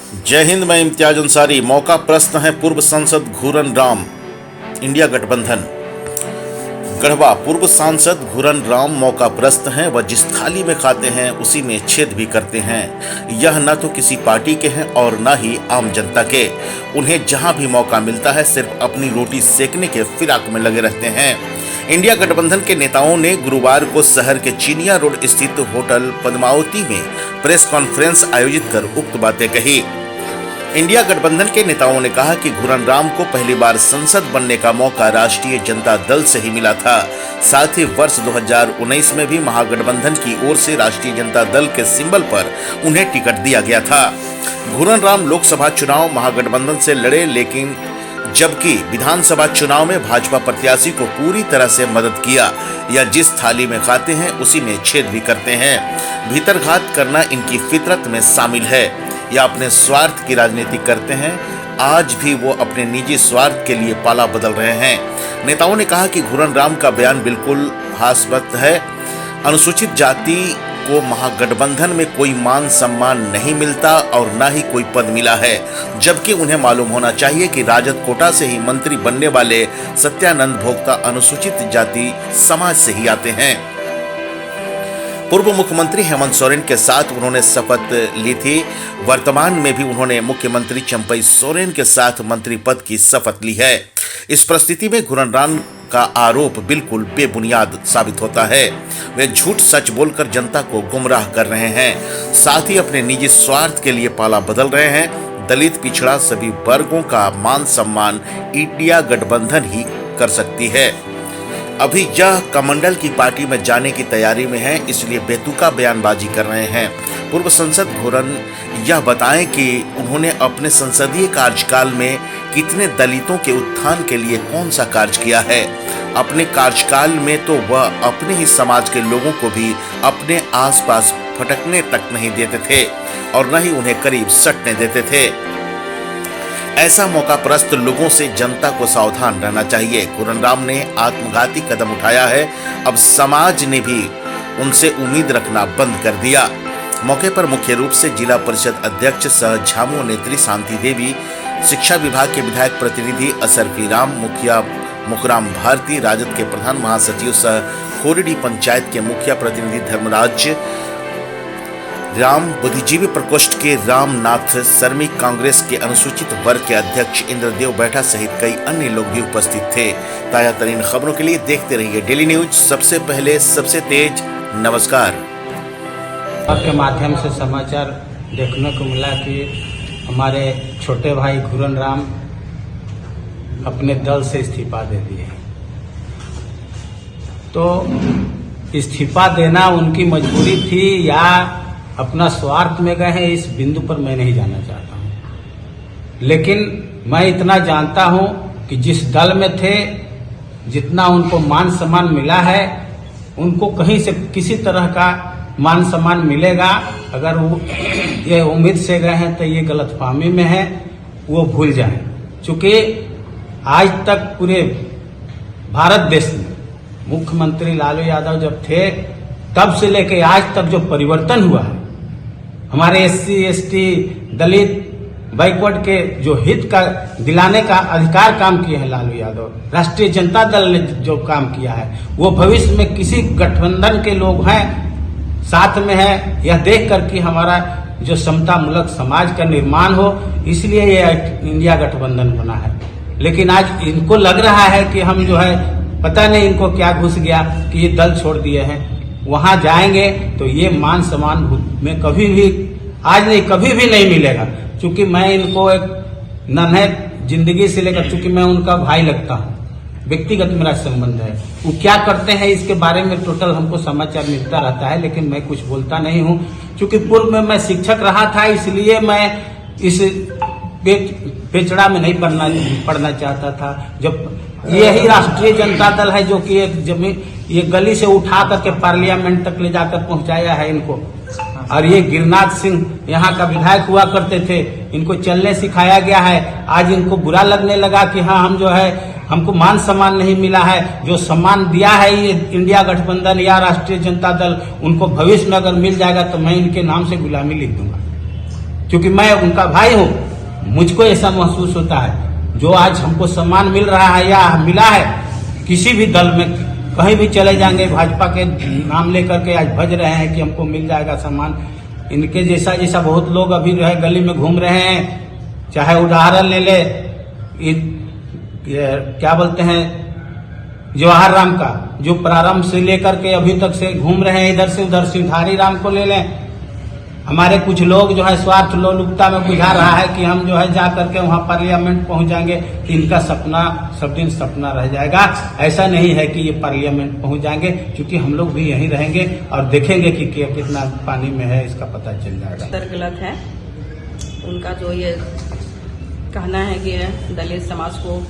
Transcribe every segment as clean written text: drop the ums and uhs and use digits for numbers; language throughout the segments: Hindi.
जय हिंद। मैं इम्तियाज अंसारी। मौका प्रश्न है पूर्व सांसद घूरन राम, इंडिया गठबंधन। गढ़वा पूर्व सांसद घूरन राम मौका प्रश्न हैं। वह जिस थाली में खाते हैं उसी में छेद भी करते हैं। यह न तो किसी पार्टी के हैं और न ही आम जनता के। उन्हें जहां भी मौका मिलता है सिर्फ अपनी रोटी सेकने के फिराक में लगे रहते हैं। इंडिया गठबंधन के नेताओं ने गुरुवार को शहर के चिनिया रोड स्थित होटल पद्मावती में प्रेस कॉन्फ्रेंस आयोजित कर उक्त बातें कही। इंडिया गठबंधन के नेताओं ने कहा कि घूरन राम को पहली बार संसद बनने का मौका राष्ट्रीय जनता दल से ही मिला था। साथ ही वर्ष 2019 में भी महागठबंधन की ओर से राष्ट्रीय जनता दल के सिंबल पर उन्हें टिकट दिया गया था। घूरन राम लोकसभा चुनाव महागठबंधन से लड़े, लेकिन जबकि विधानसभा चुनाव में भाजपा प्रत्याशी को पूरी तरह से मदद किया। या जिस थाली में खाते हैं उसी में छेद भी करते हैं। भीतरघात करना इनकी फितरत में शामिल है। या अपने स्वार्थ की राजनीति करते हैं। आज भी वो अपने निजी स्वार्थ के लिए पाला बदल रहे हैं। नेताओं ने कहा कि घूरन राम का बयान बिल्कुल हास्यास्पद है। अनुसूचित जाति को महागठबंधन में कोई मान सम्मान नहीं मिलता और न ही कोई पद मिला है, जबकि उन्हें मालूम होना चाहिए कि राजद कोटा से ही मंत्री बनने वाले सत्यानंद भोक्ता अनुसूचित जाति समाज से ही आते हैं। पूर्व मुख्यमंत्री हेमंत सोरेन के साथ उन्होंने शपथ ली थी। वर्तमान में भी उन्होंने मुख्यमंत्री चंपई सोरेन के साथ मंत्री पद की शपथ ली है। इस परिस्थिति में घूरन राम का आरोप बिल्कुल बेबुनियाद साबित होता है। वे झूठ सच बोलकर जनता को गुमराह कर रहे हैं। साथ ही अपने निजी स्वार्थ के लिए पाला बदल रहे हैं। दलित, पिछड़ा सभी वर्गों का मान सम्मान इंडिया गठबंधन ही कर सकती है। अभी यह कमंडल की पार्टी में जाने की तैयारी में है, इसलिए बेतुका बयानबाजी कर रहे हैं। पूर्व सांसद घूरन यह बताएं कि उन्होंने अपने संसदीय कार्यकाल में कितने दलितों के उत्थान के लिए कौन सा कार्य किया है। अपने कार्यकाल में तो वह अपने ही समाज के लोगों को भी अपने आसपास फटकने तक नहीं देते थे और न ही उन्हें करीब सटने देते थे। ऐसा मौकापरस्त लोगों से जनता को सावधान रहना चाहिए। घूरन राम ने आत्मघाती कदम उठाया है। अब समाज ने भी उनसे उम्मीद रखना बंद कर दिया। मौके पर मुख्य रूप से जिला परिषद अध्यक्ष सह झामू नेत्री शांति देवी, शिक्षा विभाग के विधायक प्रतिनिधि असरफी राम, मुखिया मुखराम भारती, राजद के प्रधान महासचिव सह खोरीडी पंचायत के मुखिया प्रतिनिधि धर्मराज राम, बुद्धिजीवी प्रकोष्ठ के रामनाथ शर्मी, कांग्रेस के अनुसूचित वर्ग के अध्यक्ष इंद्रदेव बैठा सहित कई अन्य लोग भी उपस्थित थे। ताजा तरीन खबरों के लिए देखते रहिए डेली न्यूज, सबसे पहले सबसे तेज। नमस्कार। के माध्यम से समाचार देखने को मिला कि हमारे छोटे भाई घूरन राम अपने दल से इस्तीफा दे दिए। तो इस्तीफा देना उनकी मजबूरी थी या अपना स्वार्थ में गए हैं, इस बिंदु पर मैं नहीं जाना चाहता हूं। लेकिन मैं इतना जानता हूं कि जिस दल में थे, जितना उनको मान सम्मान मिला है, उनको कहीं से किसी तरह का मान सम्मान मिलेगा। अगर वो ये उम्मीद से गए हैं तो ये गलतफहमी में है, वो भूल जाएं। चूंकि आज तक पूरे भारत देश में मुख्यमंत्री लालू यादव जब थे तब से लेकर आज तक जो परिवर्तन हुआ है, हमारे SC ST दलित बैकवर्ड के जो हित का दिलाने का अधिकार काम किए हैं लालू यादव, राष्ट्रीय जनता दल ने जो काम किया है, वो भविष्य में किसी गठबंधन के लोग हैं साथ में है, यह देख कर कि हमारा जो समतामूलक समाज का निर्माण हो, इसलिए ये इंडिया गठबंधन बना है। लेकिन आज इनको लग रहा है कि हम जो है, पता नहीं इनको क्या घुस गया कि ये दल छोड़ दिए हैं। वहां जाएंगे तो ये मान सम्मान में कभी भी, आज नहीं कभी भी नहीं मिलेगा। क्योंकि मैं इनको एक नन्हे जिंदगी से लेकर, चूंकि मैं उनका भाई लगता हूँ, व्यक्तिगत मेरा संबंध है। वो क्या करते हैं इसके बारे में टोटल हमको समाचार मिलता रहता है, लेकिन मैं कुछ बोलता नहीं हूँ। क्योंकि पूर्व में मैं शिक्षक रहा था, इसलिए मैं इस पेचड़ा में नहीं पढ़ना चाहता था। जब यही राष्ट्रीय जनता दल है जो कि एक जमीन, ये गली से उठा करके पार्लियामेंट तक ले जाकर पहुंचाया है इनको। और ये गिरिनाथ सिंह यहाँ का विधायक हुआ करते थे, इनको चलने सिखाया गया है। आज इनको बुरा लगने लगा कि हाँ, हम जो है, हमको मान सम्मान नहीं मिला है। जो सम्मान दिया है ये इंडिया गठबंधन या राष्ट्रीय जनता दल, उनको भविष्य में अगर मिल जाएगा तो मैं इनके नाम से गुलामी लिख दूंगा। क्योंकि मैं उनका भाई हूँ, मुझको ऐसा महसूस होता है। जो आज हमको सम्मान मिल रहा है या मिला है, किसी भी दल में कहीं भी चले जाएंगे, भाजपा के नाम लेकर के आज भज रहे हैं कि हमको मिल जाएगा सम्मान। इनके जैसा जैसा बहुत लोग अभी जो है गली में घूम रहे हैं। चाहे उदाहरण ले ले, क्या बोलते हैं, जवाहर राम का, जो प्रारंभ से लेकर के अभी तक से घूम रहे हैं इधर से उधर। सिंधारी राम को ले लें। हमारे कुछ लोग जो है स्वार्थ लोलुपता में बुझा रहा है कि हम जो है जा करके वहां पार्लियामेंट पहुंच जाएंगे। इनका सपना सब दिन सपना रह जाएगा। ऐसा नहीं है कि ये पार्लियामेंट पहुंच जाएंगे, क्योंकि हम लोग भी यहीं रहेंगे और देखेंगे कि कितना पानी में है, इसका पता चल जाएगा। गलत है उनका जो ये कहना है कि दलित समाज को,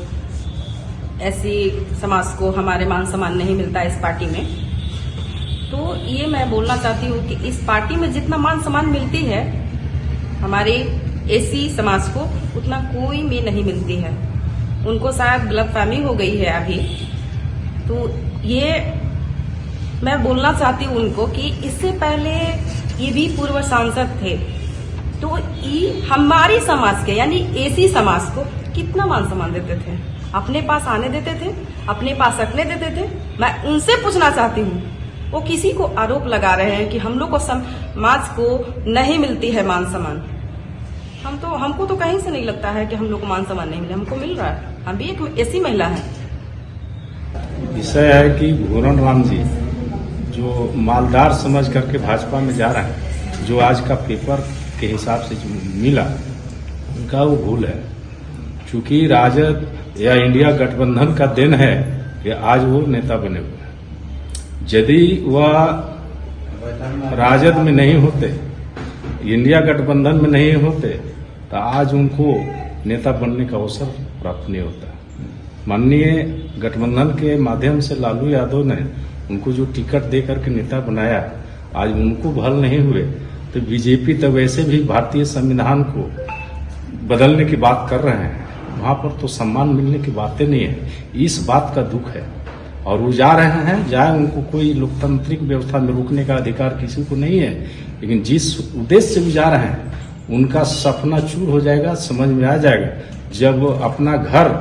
ऐसी समाज को हमारे मान सम्मान नहीं मिलता इस पार्टी में। तो ये मैं बोलना चाहती हूँ कि इस पार्टी में जितना मान सम्मान मिलती है हमारे एसी समाज को, उतना कोई में नहीं मिलती है। उनको शायद गलतफहमी हो गई है अभी। तो ये मैं बोलना चाहती हूँ उनको कि इससे पहले ये भी पूर्व सांसद थे, तो ये हमारी समाज के यानी एसी समाज को कितना मान सम्मान देते थे, अपने पास आने देते थे, अपने पास रखने देते थे। मैं उनसे पूछना चाहती हूँ, वो किसी को आरोप लगा रहे हैं कि हम लोग को समाज को नहीं मिलती है मान सम्मान। हमको तो कहीं से नहीं लगता है कि हम लोग को मान सम्मान नहीं मिले, हमको मिल रहा है। हम भी एक ऐसी महिला है। विषय है कि घूरन राम जी जो मालदार समझ करके भाजपा में जा रहे हैं, जो आज का पेपर के हिसाब से जो मिला, उनका वो भूल है। चूंकि राजद या इंडिया गठबंधन का दिन है कि आज वो नेता बने हुए हैं। यदि वह राजद में नहीं होते, इंडिया गठबंधन में नहीं होते, तो आज उनको नेता बनने का अवसर प्राप्त नहीं होता। माननीय गठबंधन के माध्यम से लालू यादव ने उनको जो टिकट दे करके नेता बनाया, आज उनको बहाल नहीं हुए तो बीजेपी तो वैसे भी भारतीय संविधान को बदलने की बात कर रहे हैं। वहां पर तो सम्मान मिलने की बातें नहीं है। इस बात का दुख है और वो जा रहे हैं, जाए, उनको कोई लोकतांत्रिक व्यवस्था में रोकने का अधिकार किसी को नहीं है। लेकिन जिस उद्देश्य से वो जा रहे हैं, उनका सपना चूर हो जाएगा, समझ में आ जाएगा। जब अपना घर,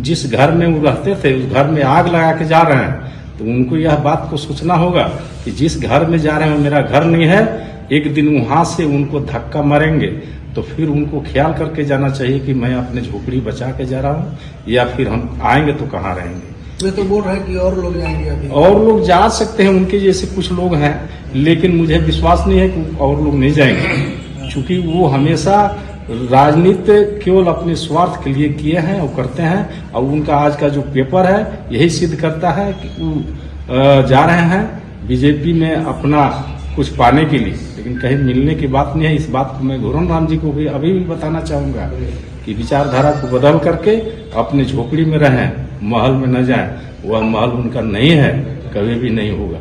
जिस घर में वो रहते थे, उस घर में आग लगा के जा रहे हैं, तो उनको यह बात को सोचना होगा कि जिस घर में जा रहे हैं मेरा घर नहीं है। एक दिन वहां से उनको धक्का मारेंगे तो फिर उनको ख्याल करके जाना चाहिए कि मैं अपने झोपड़ी बचा के जा रहा हूँ, या फिर हम आएंगे तो कहाँ रहेंगे। वे तो बोल रहे हैं कि और लोग जाएंगे अभी। और लोग जा सकते हैं, उनके जैसे कुछ लोग हैं, लेकिन मुझे विश्वास नहीं है कि और लोग नहीं जाएंगे। चूंकि वो हमेशा राजनीति केवल अपने स्वार्थ के लिए किए हैं और करते हैं। और उनका आज का जो पेपर है यही सिद्ध करता है कि वो जा रहे हैं बीजेपी में अपना कुछ पाने के लिए, लेकिन कहीं मिलने की बात नहीं है। इस बात को मैं घूरन राम जी को भी अभी भी बताना चाहूंगा कि विचारधारा को बदल करके अपने झोपड़ी में रहें, महल में न जाएं। वह महल उनका नहीं है, कभी भी नहीं होगा।